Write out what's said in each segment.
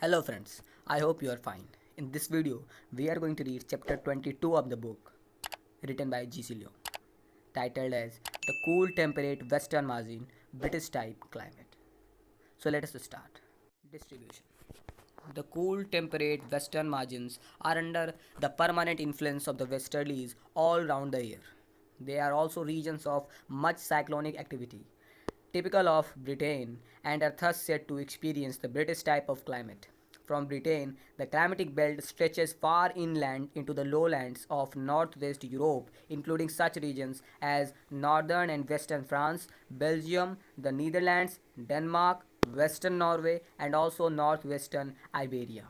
Hello friends, I hope you are fine. In this video, we are going to read chapter 22 of the book written by G.C. Leong, titled as The Cool Temperate Western Margin British Type Climate. So let us start. Distribution. The cool temperate western margins are under the permanent influence of the westerlies all round the year. They are also regions of much cyclonic activity, typical of Britain, and are thus said to experience the British type of climate. From Britain, the climatic belt stretches far inland into the lowlands of northwest Europe, including such regions as northern and western France, Belgium, the Netherlands, Denmark, western Norway, and also northwestern Iberia.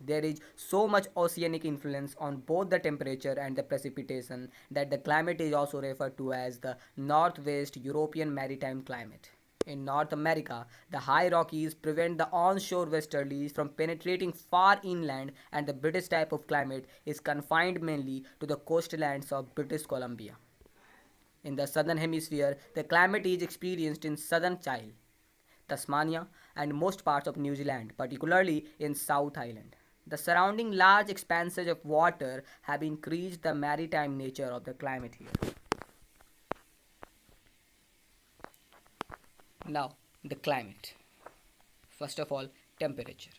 There is so much oceanic influence on both the temperature and the precipitation that the climate is also referred to as the Northwest European Maritime Climate. In North America, the high Rockies prevent the onshore westerlies from penetrating far inland, and the British type of climate is confined mainly to the coastlands of British Columbia. In the southern hemisphere, the climate is experienced in southern Chile, Tasmania, and most parts of New Zealand, particularly in South Island. The surrounding large expanses of water have increased the maritime nature of the climate here. Now, the climate. First of all, temperature.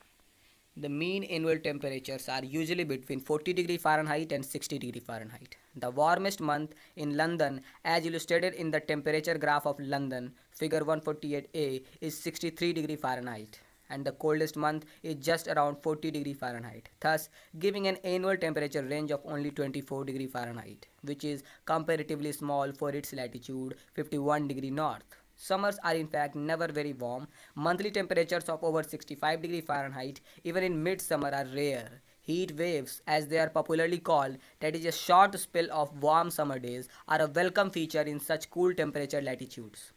The mean annual temperatures are usually between 40 °F and 60 °F. The warmest month in London, as illustrated in the temperature graph of London, figure 148a, is 63 °F, and the coldest month is just around 40 °F, thus giving an annual temperature range of only 24 °F, which is comparatively small for its latitude 51° north. Summers are in fact never very warm. Monthly temperatures of over 65 °F, even in midsummer, are rare. Heat waves, as they are popularly called, that is a short spell of warm summer days, are a welcome feature in such cool temperature latitudes.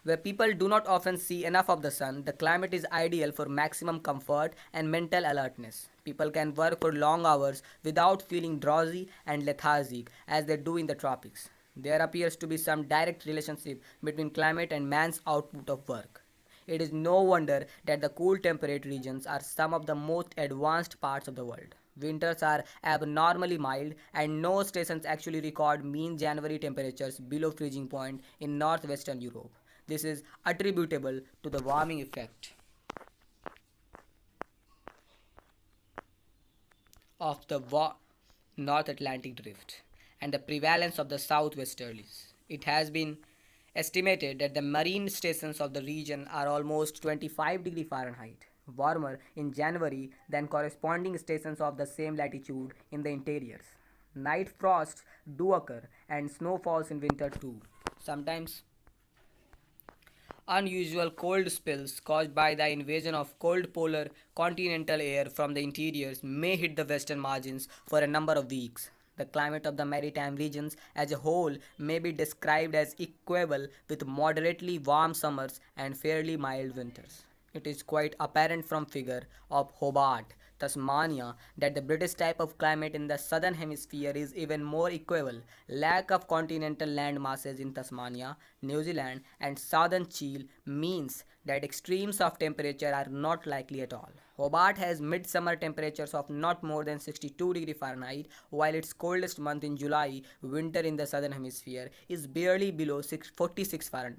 Where people do not often see enough of the sun, the climate is ideal for maximum comfort and mental alertness. People can work for long hours without feeling drowsy and lethargic as they do in the tropics. There appears to be some direct relationship between climate and man's output of work. It is no wonder that the cool temperate regions are some of the most advanced parts of the world. Winters are abnormally mild, and no stations actually record mean January temperatures below freezing point in northwestern Europe. This is attributable to the warming effect of the North Atlantic Drift and the prevalence of the southwesterlies. It has been estimated that the marine stations of the region are almost 25 °F warmer in January than corresponding stations of the same latitude in the interiors. Night frosts do occur and snow falls in winter too. Sometimes unusual cold spells caused by the invasion of cold polar continental air from the interiors may hit the western margins for a number of weeks. The climate of the maritime regions as a whole may be described as equable with moderately warm summers and fairly mild winters. It is quite apparent from figure of Hobart, Tasmania, that the British type of climate in the southern hemisphere is even more equable. Lack of continental land masses in Tasmania, New Zealand, and southern Chile means that extremes of temperature are not likely at all. Hobart has midsummer temperatures of not more than 62 °F, while its coldest month in July, winter in the southern hemisphere, is barely below 46 °F.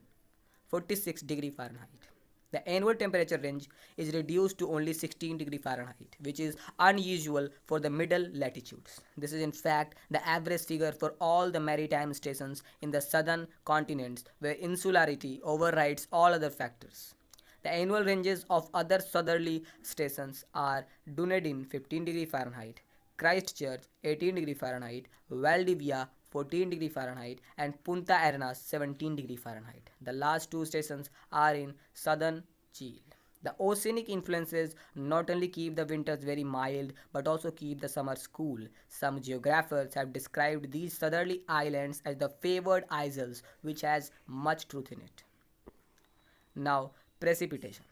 The annual temperature range is reduced to only 16 °F, which is unusual for the middle latitudes. This is in fact the average figure for all the maritime stations in the southern continents, where insularity overrides all other factors. The annual ranges of other southerly stations are Dunedin 15 °F, Christchurch 18 °F, Valdivia 14 °F, and Punta Arenas 17 °F. The last two stations are in southern Chile. The oceanic influences not only keep the winters very mild but also keep the summers cool. Some geographers have described these southerly islands as the favored isles, which has much truth in it. Now, precipitation.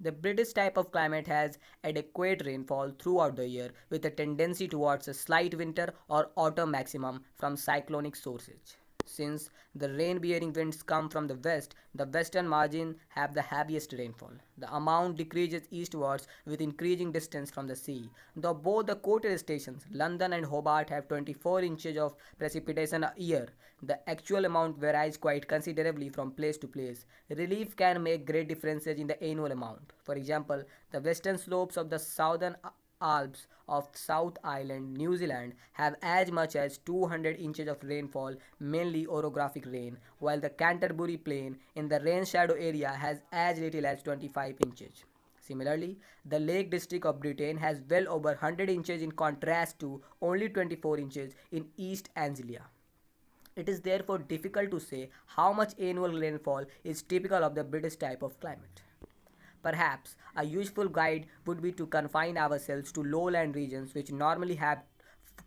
The British type of climate has adequate rainfall throughout the year, with a tendency towards a slight winter or autumn maximum from cyclonic sources. Since the rain-bearing winds come from the west, the western margin have the heaviest rainfall. The amount decreases eastwards with increasing distance from the sea. Though both the coastal stations, London and Hobart, have 24 inches of precipitation a year, the actual amount varies quite considerably from place to place. Relief can make great differences in the annual amount. For example, the western slopes of the southern Alps of South Island, New Zealand, have as much as 200 inches of rainfall, mainly orographic rain, while the Canterbury Plain in the rain shadow area has as little as 25 inches. Similarly, the Lake District of Britain has well over 100 inches in contrast to only 24 inches in East Anglia. It is therefore difficult to say how much annual rainfall is typical of the British type of climate. Perhaps a useful guide would be to confine ourselves to lowland regions which normally have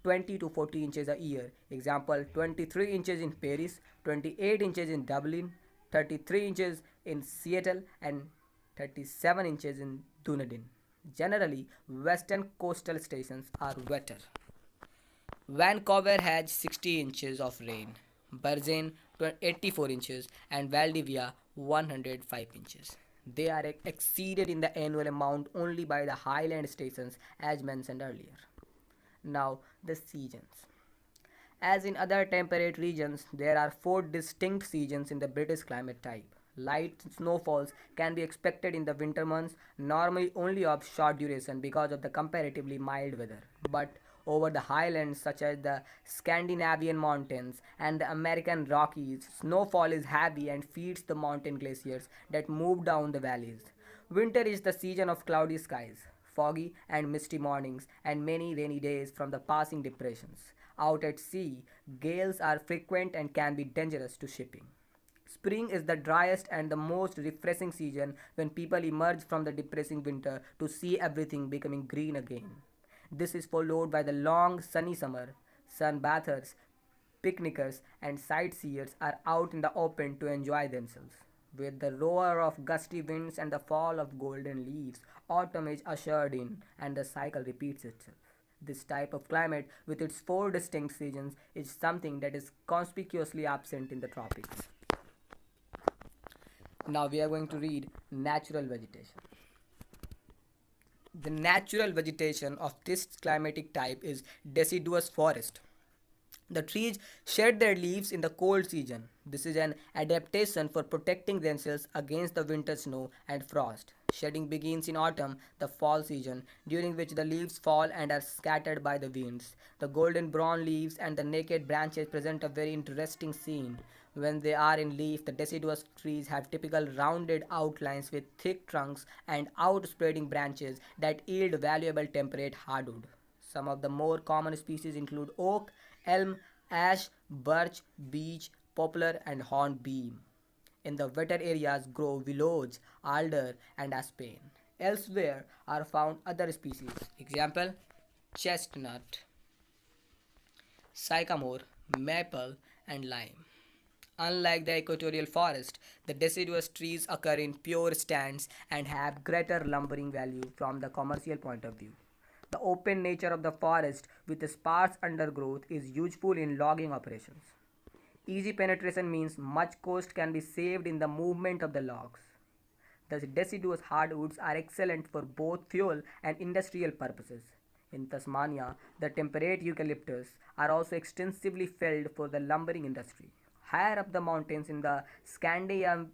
20 to 40 inches a year. Example, 23 inches in Paris, 28 inches in Dublin, 33 inches in Seattle, and 37 inches in Dunedin. Generally, western coastal stations are wetter. Vancouver has 60 inches of rain, Brisbane 84 inches, and Valdivia 105 inches. They are exceeded in the annual amount only by the highland stations as mentioned earlier. Now, the seasons. As in other temperate regions, there are four distinct seasons in the British climate type. Light snowfalls can be expected in the winter months, normally only of short duration because of the comparatively mild weather. But over the highlands, such as the Scandinavian mountains and the American Rockies, snowfall is heavy and feeds the mountain glaciers that move down the valleys. Winter is the season of cloudy skies, foggy and misty mornings, and many rainy days from the passing depressions. Out at sea, gales are frequent and can be dangerous to shipping. Spring is the driest and the most refreshing season when people emerge from the depressing winter to see everything becoming green again. This is followed by the long sunny summer. Sunbathers, picnickers, and sightseers are out in the open to enjoy themselves. With the roar of gusty winds and the fall of golden leaves, autumn is ushered in and the cycle repeats itself. This type of climate, with its four distinct seasons, is something that is conspicuously absent in the tropics. Now we are going to read natural vegetation. The natural vegetation of this climatic type is deciduous forest. The trees shed their leaves in the cold season. This is an adaptation for protecting themselves against the winter snow and frost. Shedding begins in autumn, the fall season, during which the leaves fall and are scattered by the winds. The golden brown leaves and the naked branches present a very interesting scene. When they are in leaf, the deciduous trees have typical rounded outlines with thick trunks and outspreading branches that yield valuable temperate hardwood. Some of the more common species include oak, elm, ash, birch, beech, poplar, and hornbeam. In the wetter areas grow willows, alder, and aspen. Elsewhere are found other species. Example, chestnut, sycamore, maple, and lime. Unlike the equatorial forest, the deciduous trees occur in pure stands and have greater lumbering value from the commercial point of view. The open nature of the forest with sparse undergrowth is useful in logging operations. Easy penetration means much cost can be saved in the movement of the logs. The deciduous hardwoods are excellent for both fuel and industrial purposes. In Tasmania, the temperate eucalyptus are also extensively felled for the lumbering industry. Higher up the mountains in the Scandinavian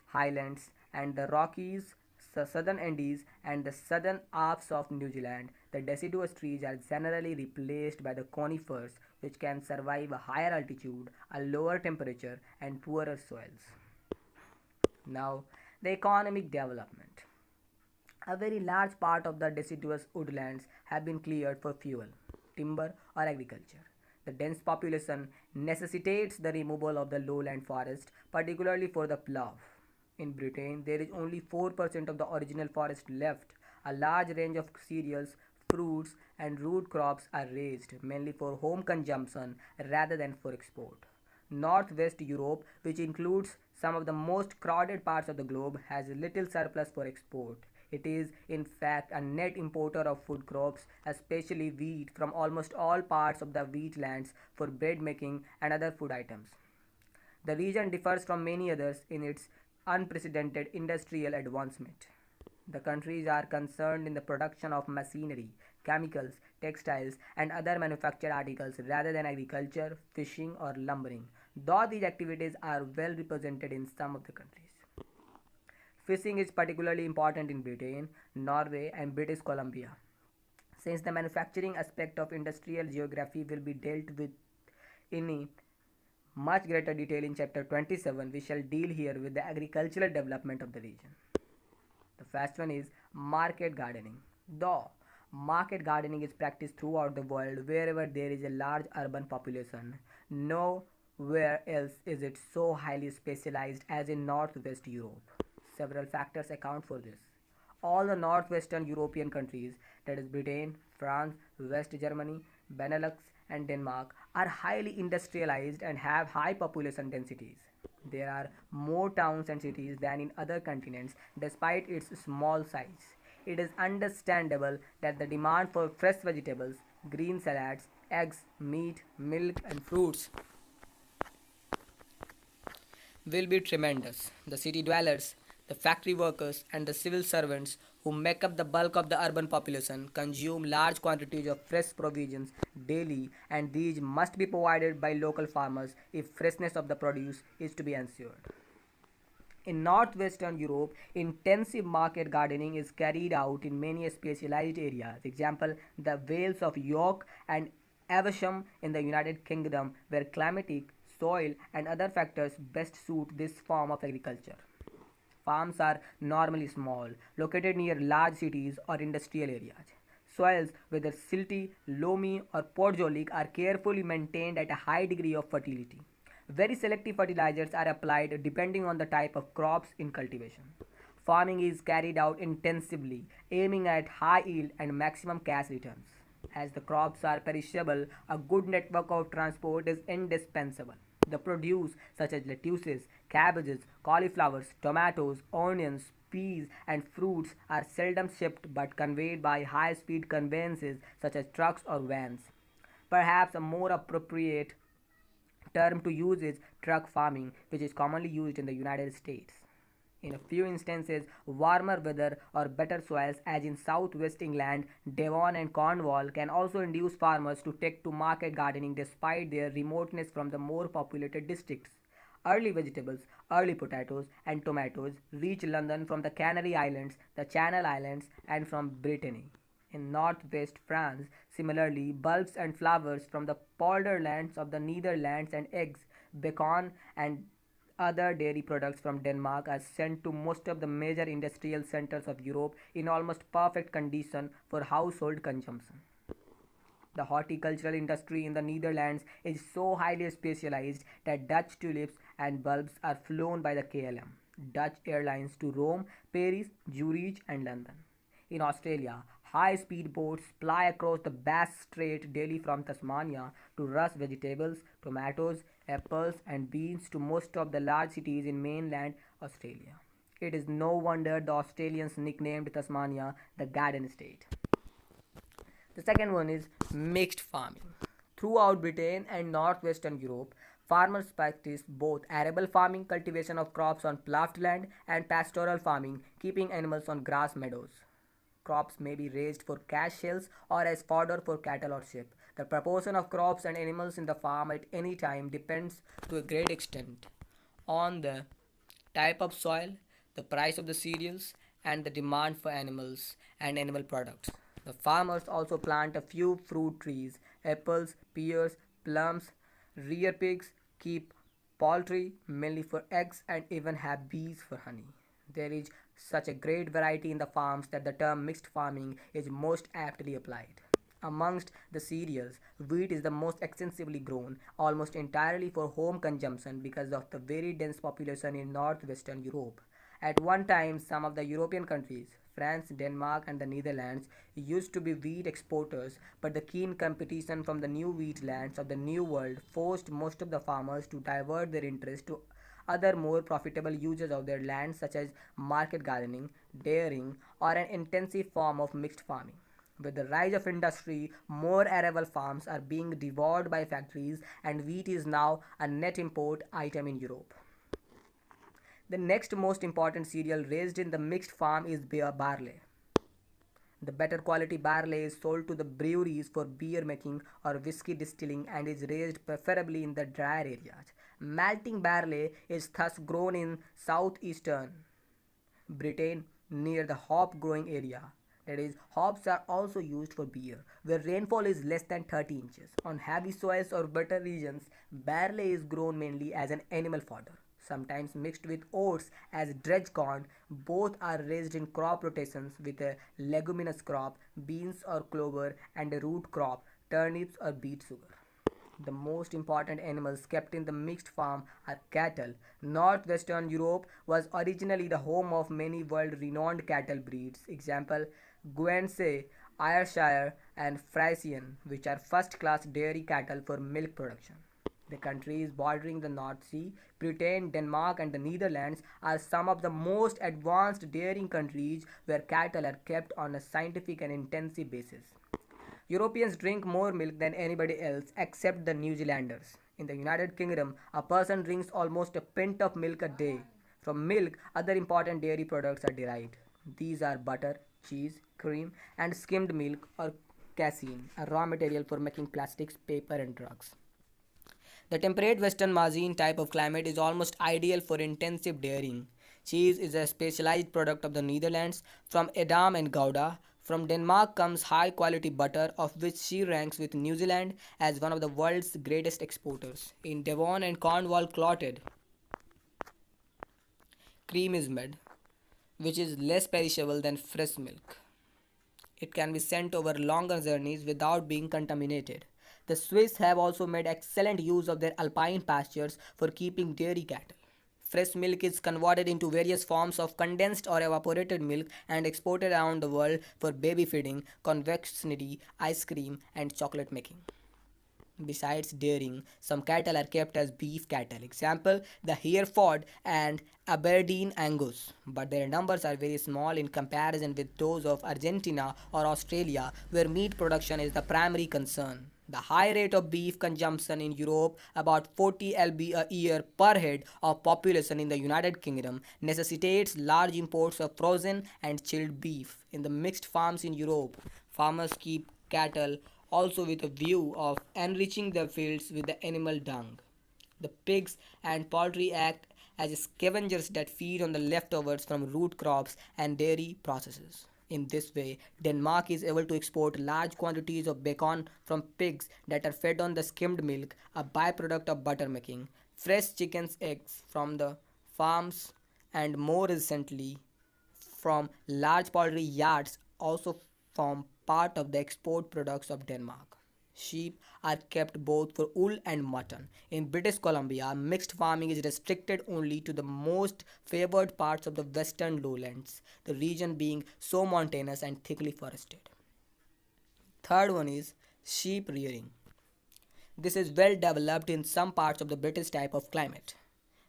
highlands and the Rockies, the southern Andes, and the southern Alps of New Zealand, the deciduous trees are generally replaced by the conifers, which can survive a higher altitude, a lower temperature, and poorer soils. Now, the economic development. A very large part of the deciduous woodlands have been cleared for fuel, timber, or agriculture. The dense population necessitates the removal of the lowland forest, particularly for the plough. In Britain, there is only 4% of the original forest left. A large range of cereals, fruits, and root crops are raised, mainly for home consumption rather than for export. Northwest Europe, which includes some of the most crowded parts of the globe, has little surplus for export. It is, in fact, a net importer of food crops, especially wheat, from almost all parts of the wheatlands for bread making and other food items. The region differs from many others in its unprecedented industrial advancement. The countries are concerned in the production of machinery, chemicals, textiles, and other manufactured articles rather than agriculture, fishing, or lumbering, though these activities are well represented in some of the countries. Fishing is particularly important in Britain, Norway, and British Columbia. Since the manufacturing aspect of industrial geography will be dealt with in much greater detail in chapter 27, we shall deal here with the agricultural development of the region. The first one is market gardening. Though market gardening is practiced throughout the world wherever there is a large urban population, nowhere else is it so highly specialized as in Northwest Europe. Several factors account for this. All the northwestern European countries, that is Britain, France, West Germany, Benelux, and Denmark, are highly industrialized and have high population densities. There are more towns and cities than in other continents despite its small size. It is understandable that the demand for fresh vegetables, green salads, eggs, meat, milk, and fruits will be tremendous. The city dwellers, the factory workers, and the civil servants who make up the bulk of the urban population consume large quantities of fresh provisions daily, and these must be provided by local farmers if freshness of the produce is to be ensured. In northwestern Europe, intensive market gardening is carried out in many specialized areas. Example, the Vales of York and Evesham in the United Kingdom, where climatic, soil, and other factors best suit this form of agriculture. Farms are normally small, located near large cities or industrial areas. Soils, whether silty, loamy, or podzolic, are carefully maintained at a high degree of fertility. Very selective fertilizers are applied depending on the type of crops in cultivation. Farming is carried out intensively, aiming at high yield and maximum cash returns. As the crops are perishable, a good network of transport is indispensable. The produce, such as lettuces, cabbages, cauliflowers, tomatoes, onions, peas, and fruits, are seldom shipped but conveyed by high speed conveyances such as trucks or vans. Perhaps a more appropriate term to use is truck farming, which is commonly used in the United States. In a few instances, warmer weather or better soils, as in southwest England, Devon, and Cornwall, can also induce farmers to take to market gardening despite their remoteness from the more populated districts. Early vegetables, early potatoes, and tomatoes reach London from the Canary Islands, the Channel Islands, and from Brittany. In northwest France, similarly, bulbs and flowers from the polderlands of the Netherlands and eggs, bacon, and other dairy products from Denmark are sent to most of the major industrial centers of Europe in almost perfect condition for household consumption. The horticultural industry in the Netherlands is so highly specialized that Dutch tulips and bulbs are flown by the KLM, Dutch Airlines, to Rome, Paris, Zurich, and London. In Australia, high-speed boats ply across the Bass Strait daily from Tasmania to rush vegetables, tomatoes, apples, and beans to most of the large cities in mainland Australia. It is no wonder the Australians nicknamed Tasmania the Garden State. The second one is mixed farming. Throughout Britain and northwestern Europe, farmers practice both arable farming, cultivation of crops on ploughed land, and pastoral farming, keeping animals on grass meadows. Crops may be raised for cash sales or as fodder for cattle or sheep. The proportion of crops and animals in the farm at any time depends to a great extent on the type of soil, the price of the cereals, and the demand for animals and animal products. The farmers also plant a few fruit trees, apples, pears, plums, rear pigs, keep poultry mainly for eggs, and even have bees for honey. There is such a great variety in the farms that the term mixed farming is most aptly applied. Amongst the cereals, wheat is the most extensively grown, almost entirely for home consumption because of the very dense population in northwestern Europe. At one time, some of the European countries, France, Denmark, and the Netherlands, used to be wheat exporters, but the keen competition from the new wheat lands of the New World forced most of the farmers to divert their interest to other more profitable uses of their land such as market gardening, dairying, or an intensive form of mixed farming. With the rise of industry, more arable farms are being devoured by factories, and wheat is now a net import item in Europe. The next most important cereal raised in the mixed farm is barley. The better quality barley is sold to the breweries for beer making or whiskey distilling and is raised preferably in the drier areas. Malting barley is thus grown in southeastern Britain near the hop growing area. That is, hops are also used for beer, where rainfall is less than 30 inches. On heavy soils or wetter regions, barley is grown mainly as an animal fodder, sometimes mixed with oats as dredge corn. Both are raised in crop rotations with a leguminous crop, beans or clover, and a root crop, turnips or beet sugar. The most important animals kept in the mixed farm are cattle. Northwestern Europe was originally the home of many world-renowned cattle breeds. Example, Guernsey, Ayrshire, and Friesian, which are first-class dairy cattle for milk production. The countries bordering the North Sea, Britain, Denmark, and the Netherlands are some of the most advanced dairying countries where cattle are kept on a scientific and intensive basis. Europeans drink more milk than anybody else except the New Zealanders. In the United Kingdom, a person drinks almost a pint of milk a day. From milk, other important dairy products are derived. These are butter, cheese, cream, and skimmed milk or casein, a raw material for making plastics, paper, and drugs. The temperate western Marine type of climate is almost ideal for intensive dairying. Cheese is a specialized product of the Netherlands from Edam and Gouda. From Denmark comes high quality butter, of which she ranks with New Zealand as one of the world's greatest exporters. In Devon and Cornwall, clotted cream is made, which is less perishable than fresh milk. It can be sent over longer journeys without being contaminated. The Swiss have also made excellent use of their alpine pastures for keeping dairy cattle. Fresh milk is converted into various forms of condensed or evaporated milk and exported around the world for baby feeding, confectionery, ice cream, and chocolate making. Besides dairying, some cattle are kept as beef cattle. Example, the Hereford and Aberdeen Angus. But their numbers are very small in comparison with those of Argentina or Australia, where meat production is the primary concern. The high rate of beef consumption in Europe, about 40 lb a year per head of population in the United Kingdom, necessitates large imports of frozen and chilled beef. In the mixed farms in Europe, farmers keep cattle also with a view of enriching their fields with the animal dung. The pigs and poultry act as scavengers that feed on the leftovers from root crops and dairy processes. In this way, Denmark is able to export large quantities of bacon from pigs that are fed on the skimmed milk, a byproduct of butter making, fresh chicken's eggs from the farms, and more recently, from large poultry yards also form part of the export products of Denmark. Sheep are kept both for wool and mutton. In British Columbia, mixed farming is restricted only to the most favored parts of the western lowlands, the region being so mountainous and thickly forested. Third one is sheep rearing. This is well developed in some parts of the British type of climate.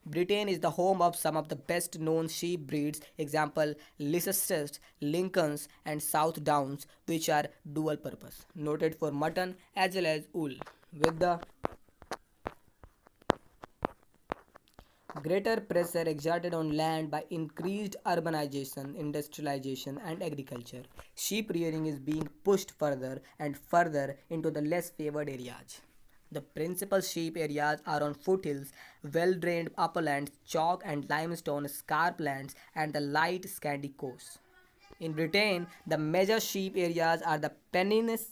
Britain is the home of some of the best known sheep breeds, example Leicester, Lincolns, and South Downs, which are dual purpose, noted for mutton as well as wool. With the greater pressure exerted on land by increased urbanization, industrialization, and agriculture, sheep rearing is being pushed further and further into the less favored areas. The principal sheep areas are on foothills, well-drained uplands, chalk and limestone scarplands, and the light sandy coasts. In Britain, the major sheep areas are the Pennines,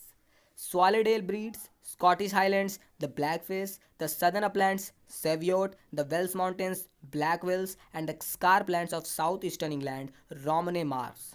Swallowdale breeds, Scottish Highlands, the Blackface, the Southern Uplands, Cheviot, the Welsh Mountains, Blackwells, and the scarplands of southeastern England, Romney Marsh.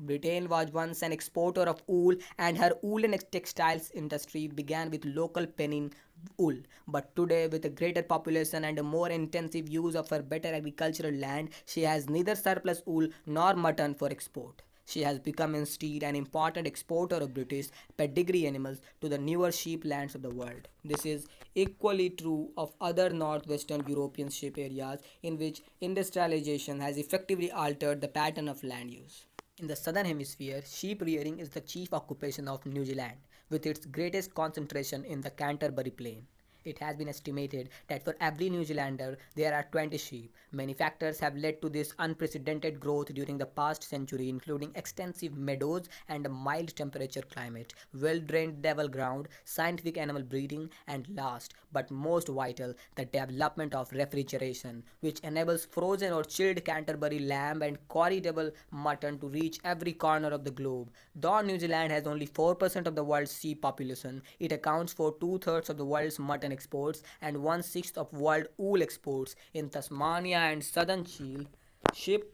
Britain was once an exporter of wool, and her woolen textiles industry began with local penning wool. But today, with a greater population and a more intensive use of her better agricultural land, she has neither surplus wool nor mutton for export. She has become instead an important exporter of British pedigree animals to the newer sheep lands of the world. This is equally true of other northwestern European sheep areas in which industrialization has effectively altered the pattern of land use. In the southern hemisphere, sheep rearing is the chief occupation of New Zealand, with its greatest concentration in the Canterbury Plain. It has been estimated that for every New Zealander there are 20 sheep. Many factors have led to this unprecedented growth during the past century, including extensive meadows and a mild temperature climate, well-drained level ground, scientific animal breeding, and last but most vital, the development of refrigeration, which enables frozen or chilled Canterbury lamb and corriedable mutton to reach every corner of the globe. Though New Zealand has only 4% of the world's sheep population, it accounts for two-thirds of the world's mutton exports and one-sixth of world wool exports. In Tasmania and southern Chile, sheep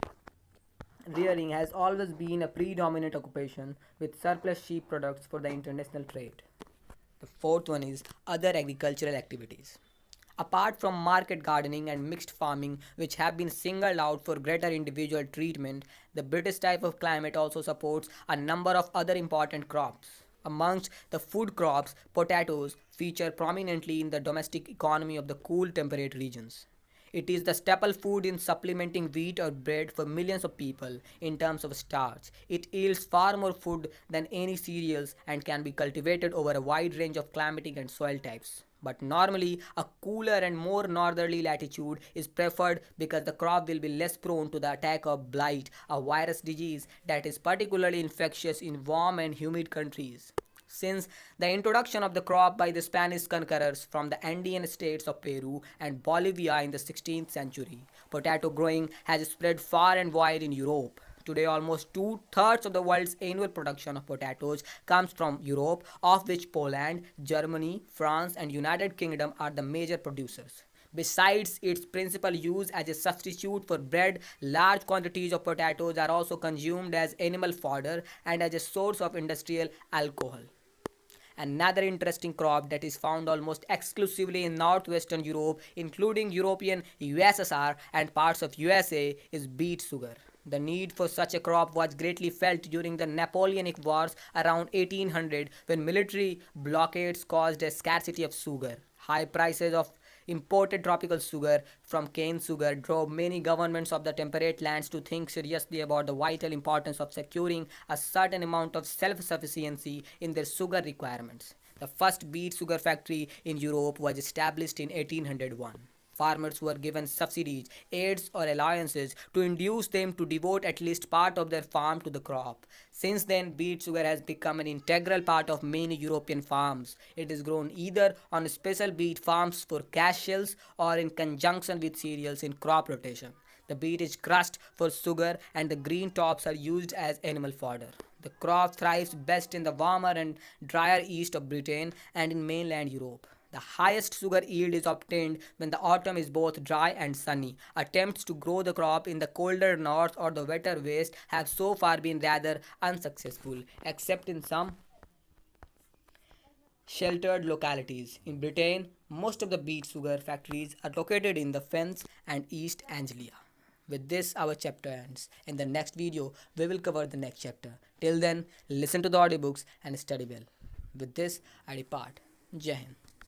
rearing has always been a predominant occupation, with surplus sheep products for the international trade. The fourth one is other agricultural activities. Apart from market gardening and mixed farming, which have been singled out for greater individual treatment, the British type of climate also supports a number of other important crops. Amongst the food crops, potatoes feature prominently in the domestic economy of the cool temperate regions. It is the staple food in supplementing wheat or bread for millions of people in terms of starch. It yields far more food than any cereals and can be cultivated over a wide range of climatic and soil types. But normally, a cooler and more northerly latitude is preferred because the crop will be less prone to the attack of blight, a virus disease that is particularly infectious in warm and humid countries. Since the introduction of the crop by the Spanish conquerors from the Andean states of Peru and Bolivia in the 16th century, potato growing has spread far and wide in Europe. Today, almost two-thirds of the world's annual production of potatoes comes from Europe, of which Poland, Germany, France, and United Kingdom are the major producers. Besides its principal use as a substitute for bread, large quantities of potatoes are also consumed as animal fodder and as a source of industrial alcohol. Another interesting crop that is found almost exclusively in northwestern Europe, including European USSR and parts of USA, is beet sugar. The need for such a crop was greatly felt during the Napoleonic Wars around 1800 when military blockades caused a scarcity of sugar. High prices of imported tropical sugar from cane sugar drove many governments of the temperate lands to think seriously about the vital importance of securing a certain amount of self-sufficiency in their sugar requirements. The first beet sugar factory in Europe was established in 1801. Farmers were given subsidies, aids, or allowances to induce them to devote at least part of their farm to the crop. Since then, beet sugar has become an integral part of many European farms. It is grown either on special beet farms for cash shells or in conjunction with cereals in crop rotation. The beet is crushed for sugar and the green tops are used as animal fodder. The crop thrives best in the warmer and drier east of Britain and in mainland Europe. The highest sugar yield is obtained when the autumn is both dry and sunny. Attempts to grow the crop in the colder north or the wetter west have so far been rather unsuccessful, except in some sheltered localities. In Britain, most of the beet sugar factories are located in the Fens and East Anglia. With this, our chapter ends. In the next video, we will cover the next chapter. Till then, listen to the audiobooks and study well. With this, I depart. Jai Hind.